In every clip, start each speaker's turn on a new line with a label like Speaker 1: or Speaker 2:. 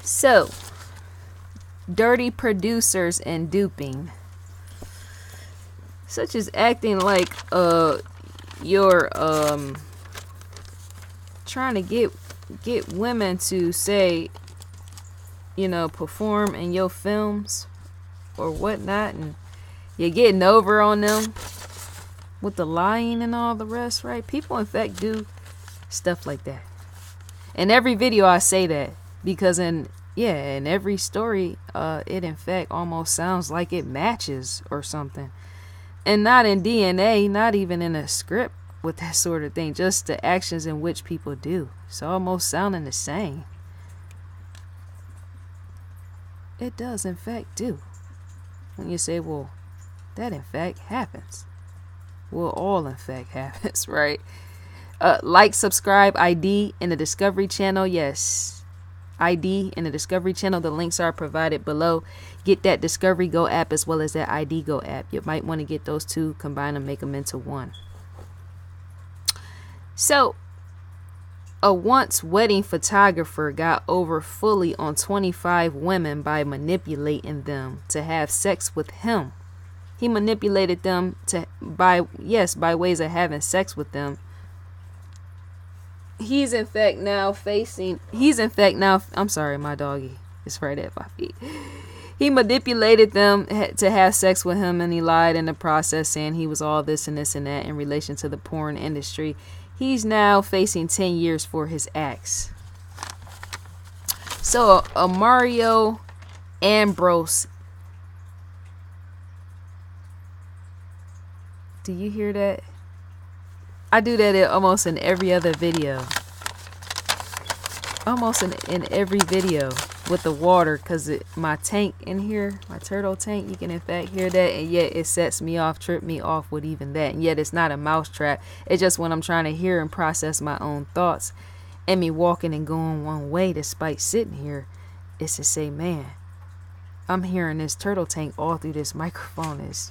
Speaker 1: So, dirty producers and duping, such as acting like you're trying to get women to say, perform in your films or whatnot, and you're getting over on them with the lying and all the rest, right? People in fact do stuff like that. In every video I say that, because in every story it in fact almost sounds like it matches or something. And not in DNA, not even in a script with that sort of thing, just the actions in which people do. It's almost sounding the same. It does in fact do. When you say, well, that in fact happens. Well, all in fact happens, right? Like, subscribe, ID in the Discovery channel. Yes, ID in the Discovery channel. The links are provided below. Get that Discovery Go app as well as that ID Go app. You might want to get those two, combine them, make them into one. So, a once wedding photographer got over fully on 25 women by manipulating them to have sex with him. He manipulated them by ways of having sex with them. He's in fact now, I'm sorry, my doggy is right at my feet. He manipulated them to have sex with him, and he lied in the process, saying he was all this and this and that in relation to the porn industry. He's now facing 10 years for his acts. So, Mario Ambrose. Do you hear that? I do that almost in every other video. Almost in every video with the water, because my tank in here, my turtle tank, you can in fact hear that, and yet it sets me off, trip me off with even that. And yet it's not a mouse trap. It's just when I'm trying to hear and process my own thoughts, and me walking and going one way despite sitting here, it's to say, man, I'm hearing this turtle tank all through this microphone. Is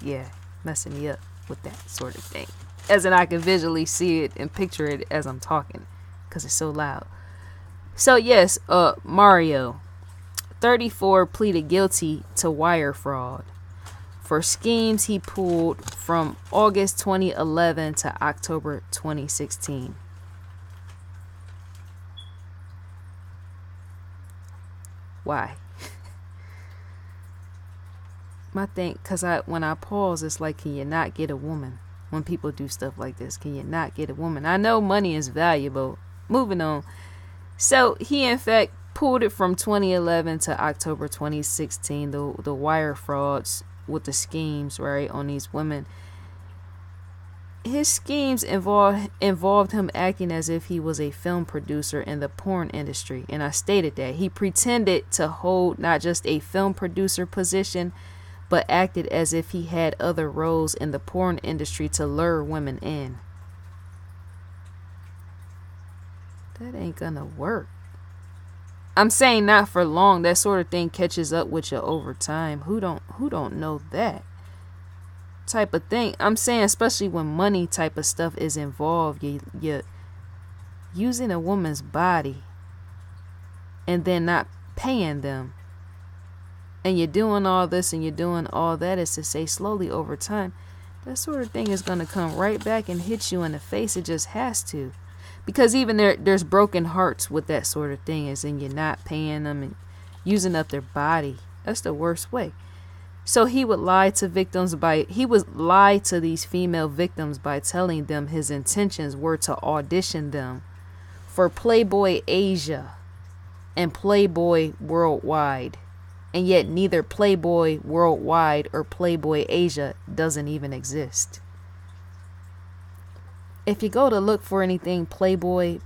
Speaker 1: messing me up with that sort of thing, as in I can visually see it and picture it as I'm talking, because it's so loud. So yes, Mario, 34, pleaded guilty to wire fraud for schemes he pulled from August 2011 to October 2016. Why? My thing, because when I pause, it's like, can you not get a woman? When people do stuff like this, can you not get a woman? I know money is valuable. Moving on. So he in fact pulled it from 2011 to October 2016, the wire frauds with the schemes, right, on these women. His schemes involved him acting as if he was a film producer in the porn industry. And I stated that he pretended to hold not just a film producer position, but acted as if he had other roles in the porn industry to lure women in. That ain't gonna work. I'm saying not for long. That sort of thing catches up with you over time. Who don't know that type of thing? I'm saying, especially when money type of stuff is involved, you're using a woman's body and then not paying them, and you're doing all this and you're doing all that, is to say, slowly over time, that sort of thing is gonna come right back and hit you in the face. It just has to. Because even there's broken hearts with that sort of thing, as in you're not paying them and using up their body. That's the worst way. So he would lie to these female victims by telling them his intentions were to audition them for Playboy Asia and Playboy Worldwide. And yet neither Playboy Worldwide or Playboy Asia doesn't even exist. If you go to look for anything Playboy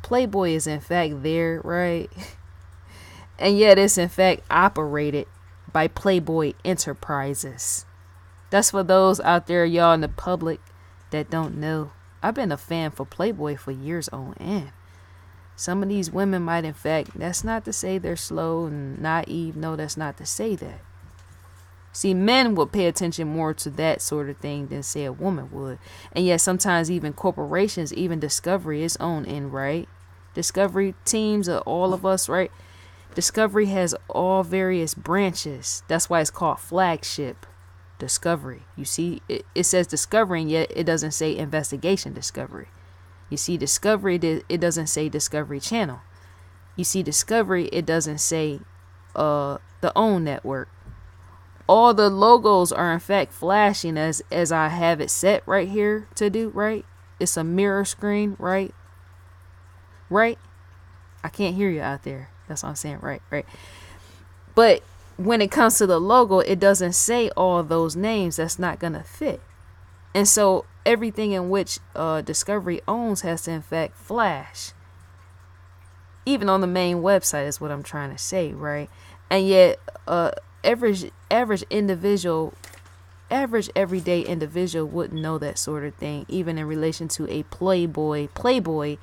Speaker 1: is in fact there, right? And yet it's in fact operated by Playboy Enterprises. That's for those out there, y'all in the public, that don't know. I've been a fan for Playboy for years on end. Some of these women might in fact, that's not to say they're slow and naive. No, that's not to say that. See, men would pay attention more to that sort of thing than, say, a woman would. And yet sometimes even corporations, even Discovery, its own end, right? Discovery teams of all of us, right? Discovery has all various branches. That's why it's called flagship Discovery. You see, it says Discovery, and yet it doesn't say Investigation Discovery. You see, Discovery, it doesn't say Discovery Channel. You see, Discovery, it doesn't say the OWN network. All the logos are in fact flashing as I have it set right here to do, right? It's a mirror screen, right? Right? I can't hear you out there. That's what I'm saying, right? But when it comes to the logo, it doesn't say all those names. That's not going to fit. And so everything in which Discovery owns has to in fact flash. Even on the main website is what I'm trying to say, right? And yet average everyday individual wouldn't know that sort of thing, even in relation to a Playboy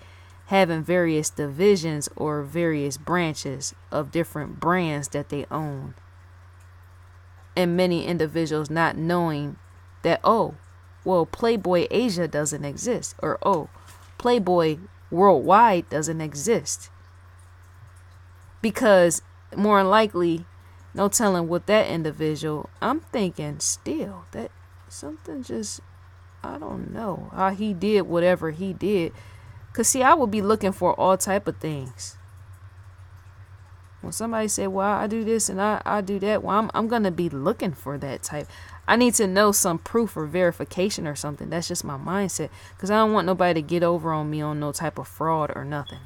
Speaker 1: having various divisions or various branches of different brands that they own. And many individuals not knowing that, oh, well, Playboy Asia doesn't exist, or oh, Playboy Worldwide doesn't exist. Because more than likely, no telling what that individual, I'm thinking still that something just, I don't know how he did whatever he did. Cause see, I would be looking for all type of things. When somebody say, well, I do this and I do that, well, I'm going to be looking for that type. I need to know some proof or verification or something. That's just my mindset. Cause I don't want nobody to get over on me on no type of fraud or nothing.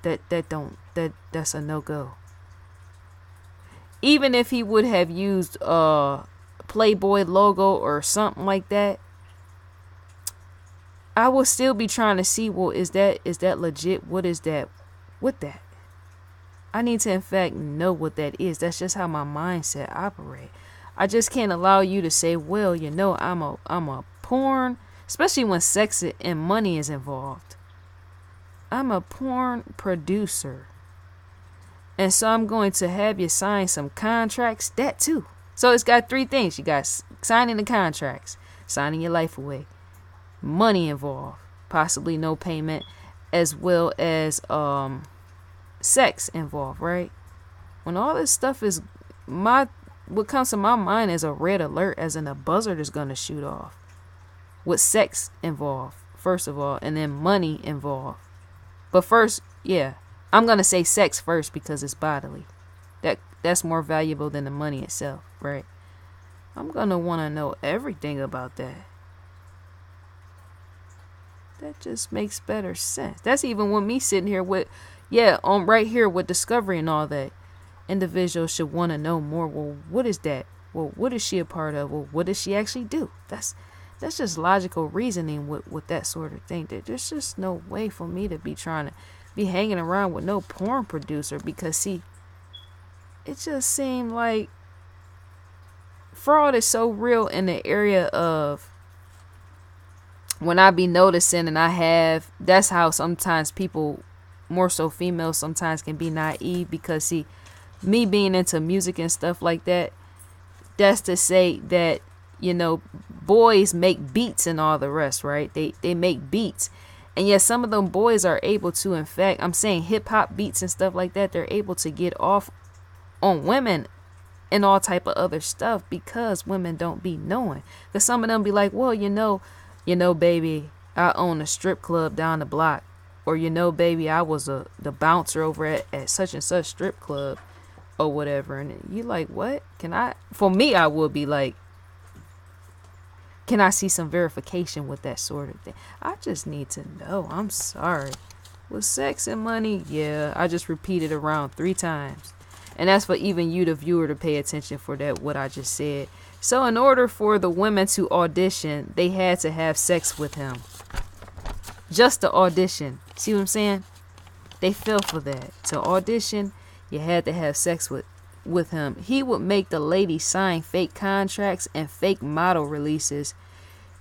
Speaker 1: That's a no-go. Even if he would have used Playboy logo or something like that, I will still be trying to see, well, is that legit? What is that with that? I need to in fact know what that is. That's just how my mindset operate. I just can't allow you to say, well, you know, I'm a porn, especially when sex and money is involved. I'm a porn producer. And so I'm going to have you sign some contracts, that too. So it's got three things. You got signing the contracts, signing your life away, money involved, possibly no payment, as well as sex involved, right? When all this stuff is, what comes to my mind is a red alert, as in a buzzard is going to shoot off. With sex involved, first of all, and then money involved. But first, yeah, I'm going to say sex first because it's bodily. That's more valuable than the money itself, right? I'm going to want to know everything about that. That just makes better sense. That's even with me sitting here with, on right here with Discovery and all that. Individuals should want to know more. Well, what is that? Well, what is she a part of? Well, what does she actually do? That's just logical reasoning with that sort of thing. There's just no way for me to be trying to be hanging around with no porn producer, because see, it just seemed like fraud is so real in the area of when I be noticing, and that's how sometimes people, more so females, sometimes can be naive, because see, me being into music and stuff like that, that's to say that, you know, boys make beats and all the rest, right? They make beats. And yes, some of them boys are able to, in fact, I'm saying hip hop beats and stuff like that, they're able to get off on women and all type of other stuff, because women don't be knowing. Because some of them be like, well, you know, baby, I own a strip club down the block. Or, you know, baby, I was the bouncer over at such and such strip club or whatever. And you like, what? For me, I would be like, can I see some verification with that sort of thing? I just need to know. I'm sorry. With sex and money, yeah, I just repeated around 3 times. And that's for even you, the viewer, to pay attention for that, what I just said. So in order for the women to audition, they had to have sex with him. Just to audition. See what I'm saying? They fell for that. To audition, you had to have sex with him. He would make the ladies sign fake contracts and fake model releases.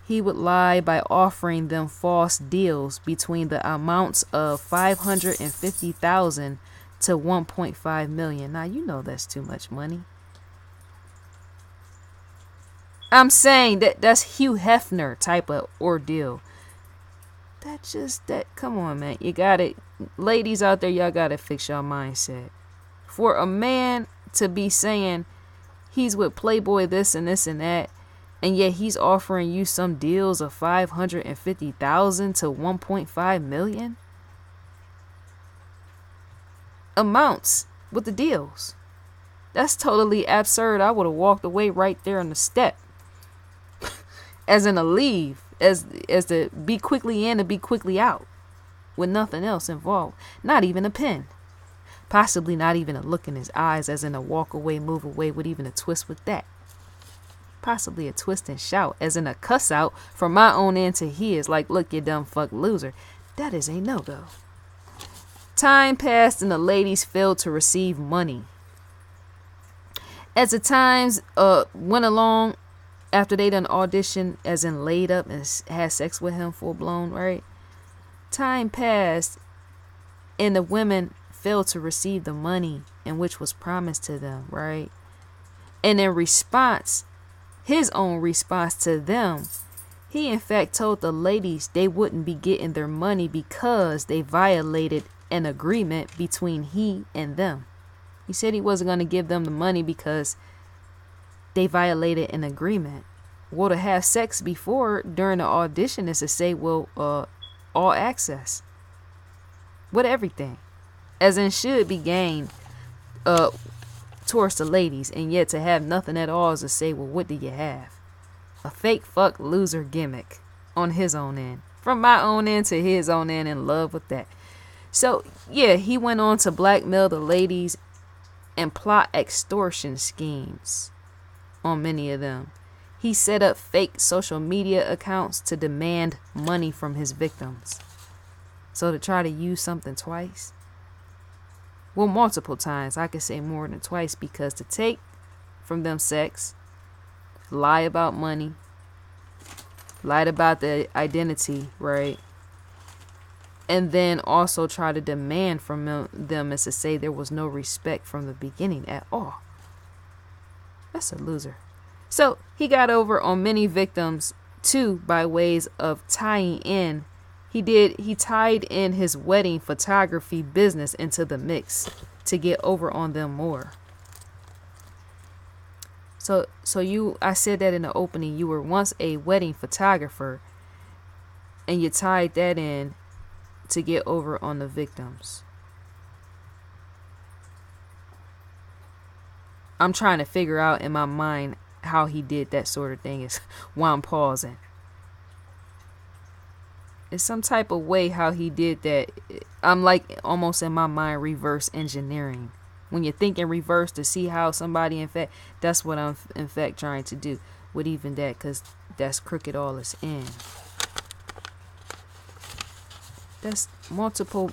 Speaker 1: He would lie by offering them false deals between the amounts of $550,000 to $1.5 million. Now, you know that's too much money. I'm saying that's Hugh Hefner type of ordeal. Come on, man. You got it. Ladies out there, y'all got to fix your mindset. For a man to be saying he's with Playboy this and this and that, and yet he's offering you some deals of $550,000 to $1.5 million amounts with the deals. That's totally absurd. I would have walked away right there on the step. As in a leave. As to be quickly in and be quickly out. With nothing else involved. Not even a pen. Possibly not even a look in his eyes, as in a walk away, move away, with even a twist with that. Possibly a twist and shout, as in a cuss out from my own end to his, like, look, you dumb fuck loser. That is a no-go. Time passed and the ladies failed to receive money. As the times went along, after they done auditioned, as in laid up and had sex with him full blown, right? Time passed and the women failed to receive the money in which was promised to them, right? And in response, his own response to them, he in fact told the ladies they wouldn't be getting their money because they violated an agreement between he and them. He said he wasn't going to give them the money because they violated an agreement. Well, to have sex before during the audition is to say, well, all access with everything, as in should be gained towards the ladies, and yet to have nothing at all is to say, well, what do you have? A fake fuck loser gimmick on his own end, from my own end to his own end, in love with that. So yeah, he went on to blackmail the ladies and plot extortion schemes on many of them. He set up fake social media accounts to demand money from his victims. So to try to use something twice, well, multiple times, I could say more than twice, because to take from them sex, lie about money, lied about the identity, right? And then also try to demand from them is to say there was no respect from the beginning at all. That's a loser. So he got over on many victims too by ways of tying in. He tied in his wedding photography business into the mix to get over on them more. So I said that in the opening, you were once a wedding photographer and you tied that in to get over on the victims. I'm trying to figure out in my mind how he did that sort of thing, is why I'm pausing. It's some type of way how he did that. I'm like almost in my mind reverse engineering. When you think in reverse to see how somebody, in fact, that's what I'm in fact trying to do with even that, because that's crooked all is in. That's multiple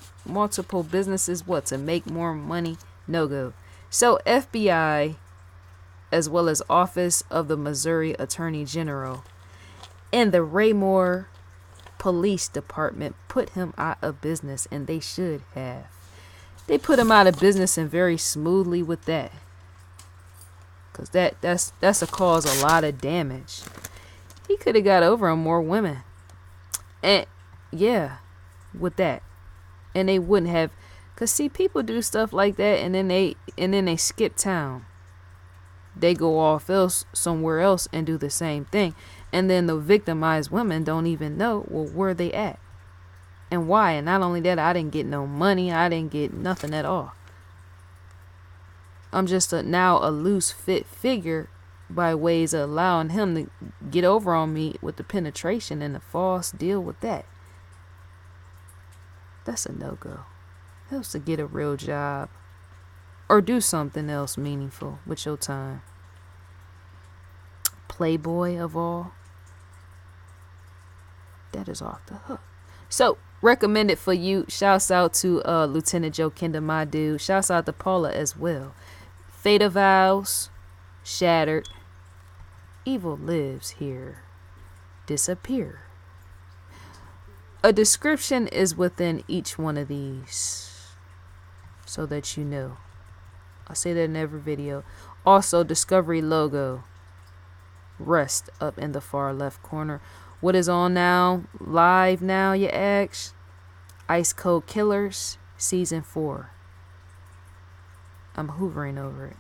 Speaker 1: businesses, what, to make more money? No go. So FBI, as well as Office of the Missouri Attorney General and the Raymore Police Department put him out of business, and they should have. They put him out of business, and very smoothly with that, because that's a cause a lot of damage. He could have got over on more women, and yeah, with that, and they wouldn't have, because see, people do stuff like that and then they skip town. They go off somewhere else and do the same thing, and then the victimized women don't even know, well, where they at and why. And not only that, I didn't get no money, I didn't get nothing at all. I'm just now a loose fit figure by ways of allowing him to get over on me with the penetration and the false deal with that. That's a no-go. Helps to get a real job or do something else meaningful with your time. Playboy of all, that is off the hook. So recommended for you. Shouts out to Lieutenant Joe Kenda, my dude. Shouts out to Paula as well. Fate of Vows, Shattered, Evil Lives Here, Disappear. A description is within each one of these, so that you know. I say that in every video. Also, Discovery logo, rest up in the far left corner. What is on now? Live now, you ask? Ice Cold Killers, Season 4. I'm hovering over it.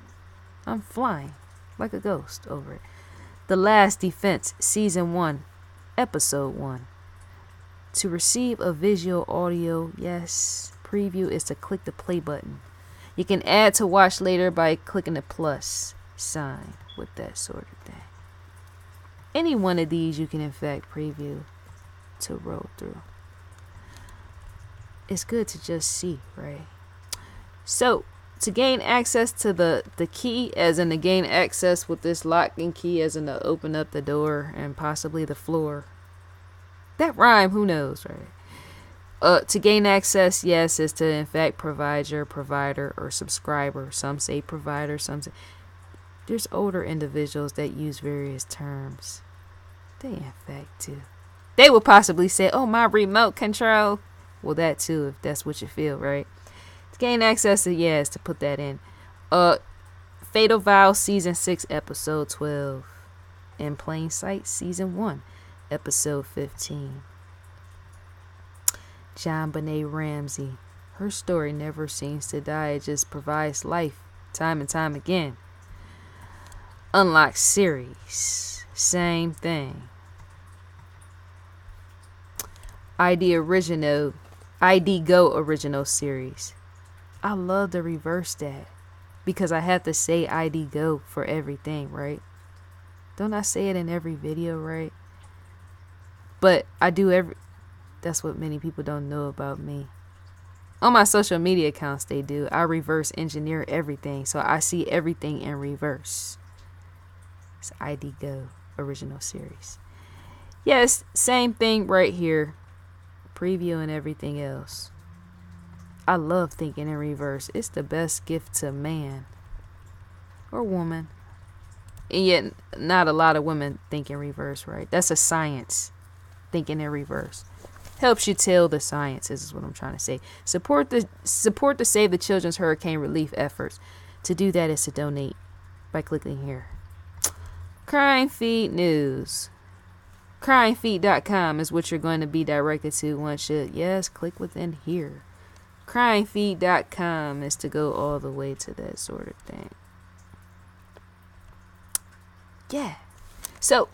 Speaker 1: I'm flying like a ghost over it. The Last Defense, Season 1, Episode 1. To receive a visual audio, yes, preview is to click the play button. You can add to watch later by clicking the plus sign with that sort of thing. Any one of these you can in fact preview to roll through. It's good to just see, right? So to gain access to the key, as in to gain access with this lock and key, as in to open up the door and possibly the floor. That rhyme, who knows, right? To gain access, yes, is to in fact provide your provider or subscriber. Some say provider, some say. There's older individuals that use various terms. They in fact too. They will possibly say, oh, my remote control. Well, that too, if that's what you feel, right? To gain access to, yes, to put that in. Fatal Vow, Season 6, Episode 12. In Plain Sight, Season 1, Episode 15. John Benet Ramsey. Her story never seems to die. It just provides life time and time again. Unlocked series. Same thing. ID Go original series. I love to reverse that because I have to say ID Go for everything, right? Don't I say it in every video, right? But I do that's what many people don't know about me. On my social media accounts, they do. I reverse engineer everything, so I see everything in reverse. It's ID Go original series. Yes, same thing right here. Preview and everything else. I love thinking in reverse. It's the best gift to man or woman. And yet, not a lot of women think in reverse, right? That's a science. Thinking in reverse helps you tell the science. Is what I'm trying to say. Support to Save the Children's hurricane relief efforts. To do that is to donate by clicking here. Crime Feed News. Crimefeed.com is what you're going to be directed to once you, yes, click within here. Crimefeed.com is to go all the way to that sort of thing. Yeah. So,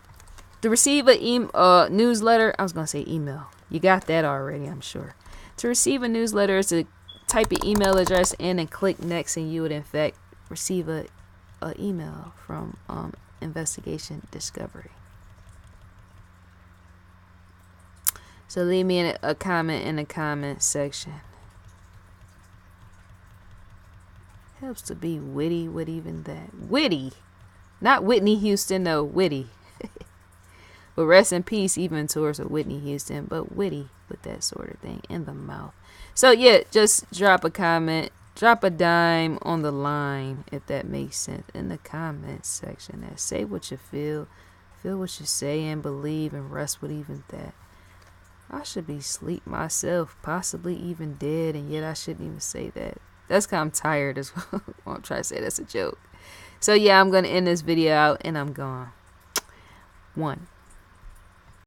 Speaker 1: to receive a newsletter, I was going to say email. You got that already, I'm sure. To receive a newsletter is to type your email address in and click next, and you would in fact receive a email from Investigation Discovery. So leave me a comment in the comment section. Helps to be witty with even that. Witty. Not Whitney Houston, no, witty. But rest in peace even towards a Whitney Houston, but witty with that sort of thing in the mouth. So yeah, just drop a comment. Drop a dime on the line, if that makes sense, in the comment section. And say what you feel what you say, and believe, and rest with even that. I should be asleep myself, possibly even dead, and yet I shouldn't even say that. That's because I'm tired as well. I'm trying to say that's a joke. So yeah, I'm going to end this video out, and I'm gone. 1.